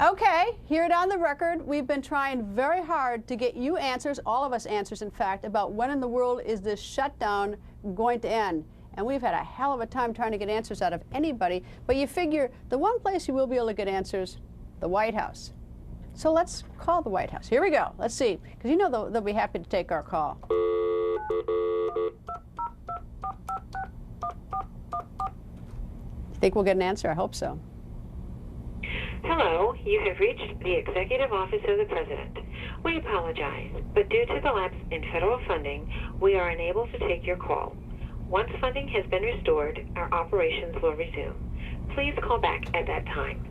Okay, hear it on the record. We've been trying very hard to get you answers, all of us answers, in fact, about when in the world is this shutdown going to end. And we've had a hell of a time trying to get answers out of anybody. But you figure the one place you will be able to get answers, the White House. So let's call the White House. Here we go. Let's see. Because you know they'll be happy to take our call. Think we'll get an answer? I hope so. Hello, you have reached the Executive Office of the President. We apologize, but due to the lapse in federal funding, we are unable to take your call. Once funding has been restored, our operations will resume. Please call back at that time.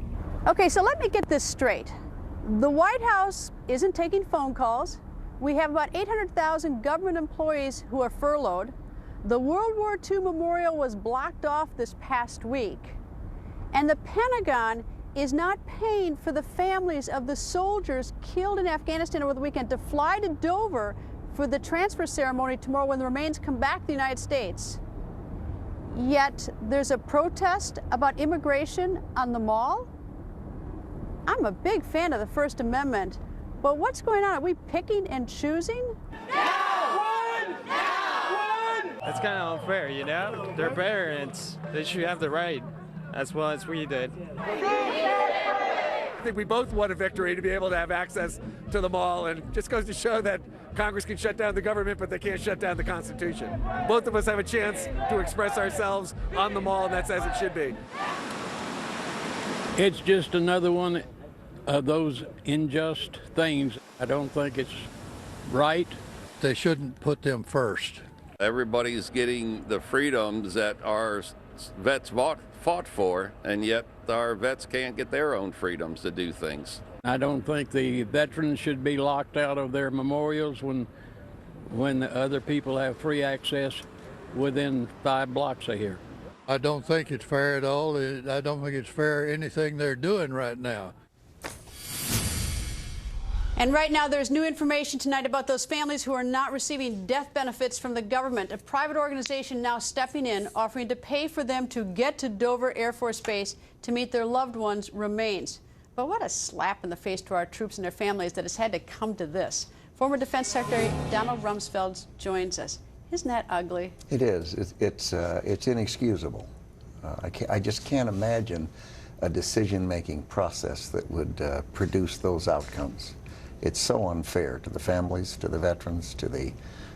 Okay, so let me get this straight. The White House isn't taking phone calls. We have about 800,000 government employees who are furloughed. The World War II memorial was blocked off this past week. And the Pentagon is not paying for the families of the soldiers killed in Afghanistan over the weekend to fly to Dover for the transfer ceremony tomorrow when the remains come back to the United States. Yet there's a protest about immigration on the Mall. I'm a big fan of the First Amendment, but what's going on? Are we picking and choosing? That's kind of unfair, you know? They're parents. They should have the right as well as we did. I think we both want a victory to be able to have access to the mall, and just goes to show that Congress can shut down the government, but they can't shut down the Constitution. Both of us have a chance to express ourselves on the mall, and that's as it should be. It's just another one of those unjust things. I don't think it's right. They shouldn't put them first. Everybody's getting the freedoms that our vets fought for, and yet our vets can't get their own freedoms to do things. I don't think the veterans should be locked out of their memorials when the other people have free access within 5 blocks of here. I don't think it's fair at all. I don't think it's fair anything they're doing right now. And right now, there's new information tonight about those families who are not receiving death benefits from the government. A private organization now stepping in, offering to pay for them to get to Dover Air Force Base to meet their loved ones' remains. But what a slap in the face to our troops and their families that it's had to come to this. Former Defense Secretary Donald Rumsfeld joins us. Isn't that ugly? It is. It's inexcusable. I just can't imagine a decision-making process that would produce those outcomes. It's so unfair to the families, to the veterans, to the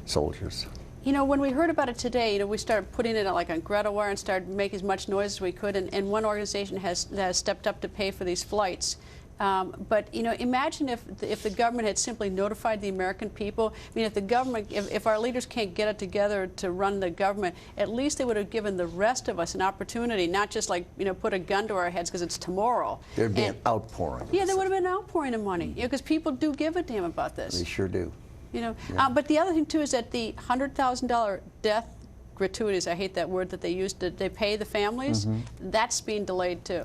soldiers. You know, when we heard about it today, we started putting it like on Greta Wire and started making as much noise as we could, and one organization has stepped up to pay for these flights. But, imagine if the government had simply notified the American people. I mean, if the government, if our leaders can't get it together to run the government, at least they would have given the rest of us an opportunity, not just like, put a gun to our heads because it's tomorrow. There'd be an outpouring. Yeah, there would have been an outpouring of money, because people do give a damn about this. They sure do. Yeah. But the other thing, too, is that the $100,000 death gratuities, I hate that word that they used, they pay the families, that's being delayed, too.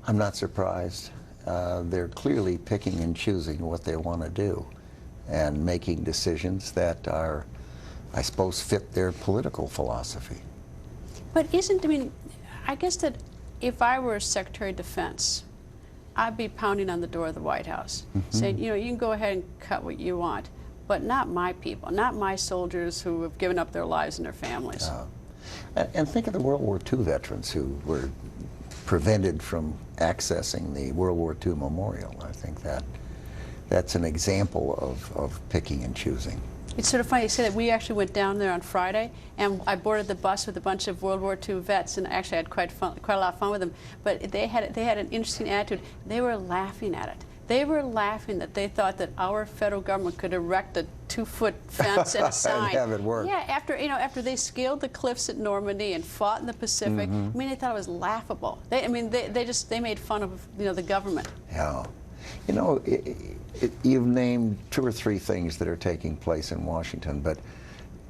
I'm not surprised. They're clearly picking and choosing what they want to do and making decisions that are, I suppose, fit their political philosophy. But I guess that if I were Secretary of Defense, I'd be pounding on the door of the White House, saying, you can go ahead and cut what you want, but not my people, not my soldiers who have given up their lives and their families. And think of the World War II veterans who were prevented from accessing the World War II memorial. I think that's an example of picking and choosing. It's sort of funny you say that. We actually went down there on Friday, and I boarded the bus with a bunch of World War II vets, and actually I had quite a lot of fun with them. But they had an interesting attitude. They were laughing at it. They were laughing that they thought that our federal government could erect a 2-foot fence and a sign. And have it work. Yeah, after they scaled the cliffs at Normandy and fought in the Pacific, they thought it was laughable. They made fun of the government. Yeah, you've named 2 or 3 things that are taking place in Washington, but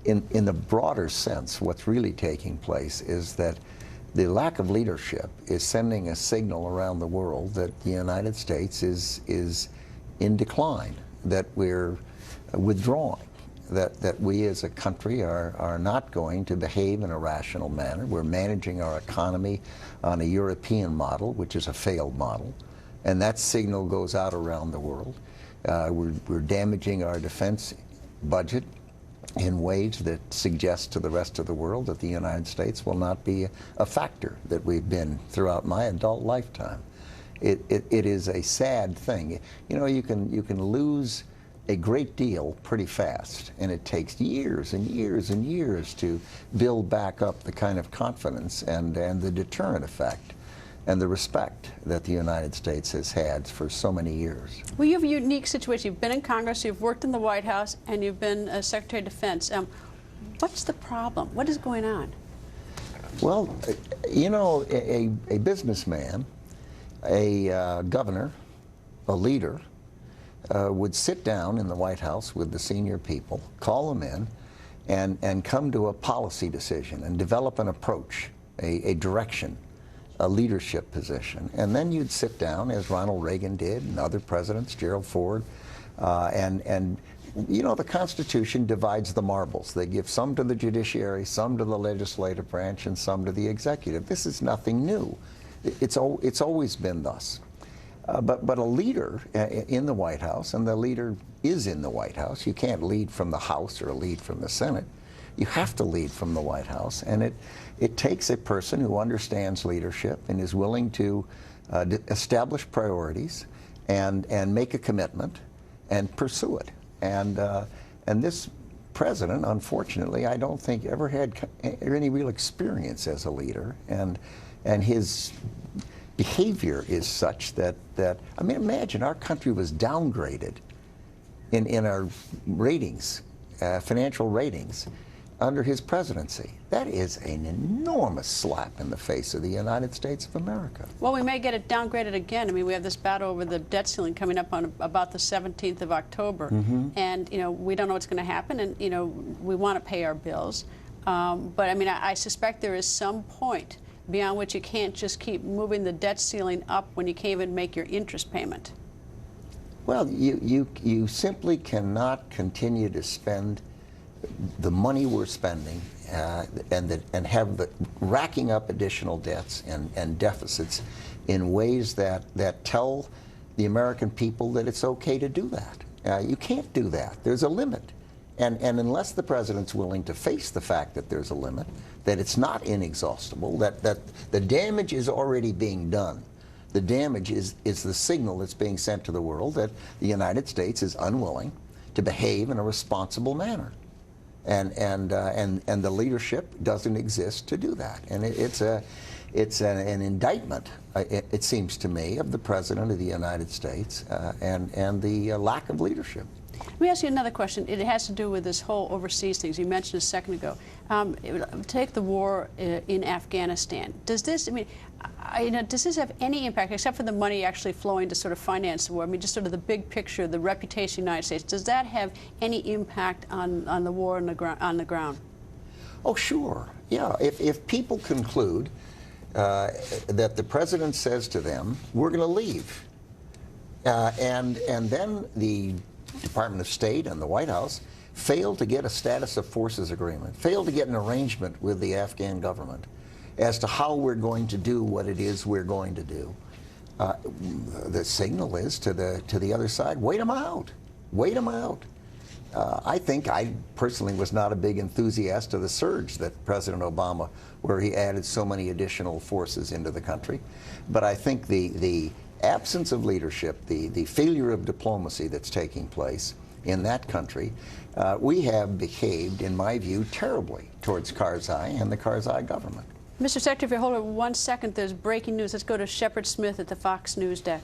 in the broader sense, what's really taking place is that the lack of leadership is sending a signal around the world that the United States is in decline, that we're withdrawing, that we as a country are not going to behave in a rational manner. We're managing our economy on a European model, which is a failed model. and that signal goes out around the world. We're damaging our defense budget in ways that suggest to the rest of the world that the United States will not be a factor that we've been throughout my adult lifetime. It is a sad thing. You know, you can lose a great deal pretty fast, and it takes years and years and years to build back up the kind of confidence and the deterrent effect and the respect that the United States has had for so many years. Well, you have a unique situation. You've been in Congress, you've worked in the White House, and you've been Secretary of Defense. What's the problem? What is going on? Well, you know, a businessman, a governor, a leader, would sit down in the White House with the senior people, call them in, and come to a policy decision and develop an approach, a direction, a leadership position. And then you'd sit down, as Ronald Reagan did, and other presidents, Gerald Ford, and you know, the Constitution divides the marbles. They give some to the judiciary, some to the legislative branch, and some to the executive. This is nothing new. It's always been thus. But a leader in the White House, and the leader is in the White House. You can't lead from the House or lead from the Senate. You have to lead from the White House, and it takes a person who understands leadership and is willing to establish priorities and make a commitment and pursue it. And this president, unfortunately, I don't think ever had any real experience as a leader, and his behavior is such that I mean, imagine our country was downgraded in our ratings, financial ratings, under his presidency. That is an enormous slap in the face of the United States of America. Well, we may get it downgraded again. I mean, we have this battle over the debt ceiling coming up on about the 17th of October. And, you know, we don't know what's going to happen, and, you know, we want to pay our bills. But, I mean, I suspect there is some point beyond which you can't just keep moving the debt ceiling up when you can't even make your interest payment. Well, you simply cannot continue to spend the money we're spending and have the racking up additional debts and deficits in ways that tell the American people that it's okay to do that. You can't do that. There's a limit. And unless the president's willing to face the fact that there's a limit, that it's not inexhaustible, that the damage is already being done. The damage is the signal that's being sent to the world that the United States is unwilling to behave in a responsible manner. And the leadership doesn't exist to do that. And it's an indictment, it seems to me, of the President of the United States and the lack of leadership. Let me ask you another question. It has to do with this whole overseas things you mentioned a second ago. Take the war in Afghanistan. Does this, I mean, does this have any impact, except for the money actually flowing to sort of finance the war? I mean, just sort of the big picture, the reputation of the United States. Does that have any impact on the war on the ground? Oh, sure. Yeah. If people conclude that the president says to them, "We're going to leave," and then the Department of State and the White House failed to get a status of forces agreement, failed to get an arrangement with the Afghan government as to how we're going to do what it is we're going to do. The signal is to the other side, wait them out, wait them out. I personally was not a big enthusiast of the surge that President Obama, where he added so many additional forces into the country. But I think the absence of leadership, the failure of diplomacy that's taking place in that country, we have behaved, in my view, terribly towards Karzai and the Karzai government. Mr. Secretary, if you hold it 1 second, there's breaking news. Let's go to Shepard Smith at the Fox News deck.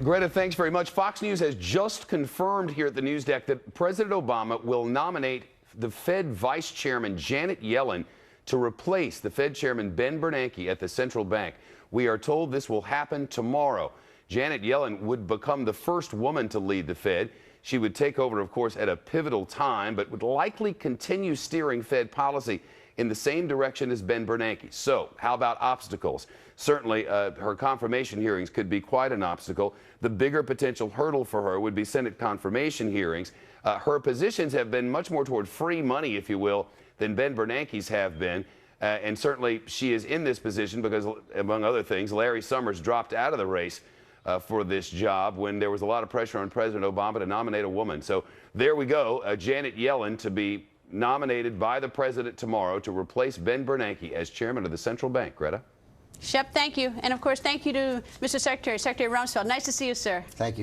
Greta, thanks very much. Fox News has just confirmed here at the news deck that President Obama will nominate the Fed Vice Chairman Janet Yellen to replace the Fed Chairman Ben Bernanke at the central bank. We are told this will happen tomorrow. Janet Yellen would become the first woman to lead the Fed. She would take over, of course, at a pivotal time, but would likely continue steering Fed policy in the same direction as Ben Bernanke. So, how about obstacles? Certainly, her confirmation hearings could be quite an obstacle. The bigger potential hurdle for her would be Senate confirmation hearings. Her positions have been much more toward free money, if you will, than Ben Bernanke's have been. And certainly, she is in this position because, among other things, Larry Summers dropped out of the race for this job when there was a lot of pressure on President Obama to nominate a woman. So there we go, Janet Yellen to be nominated by the president tomorrow to replace Ben Bernanke as chairman of the central bank. Greta? Shep, thank you. And of course, thank you to Mr. Secretary, Secretary Rumsfeld. Nice to see you, sir. Thank you.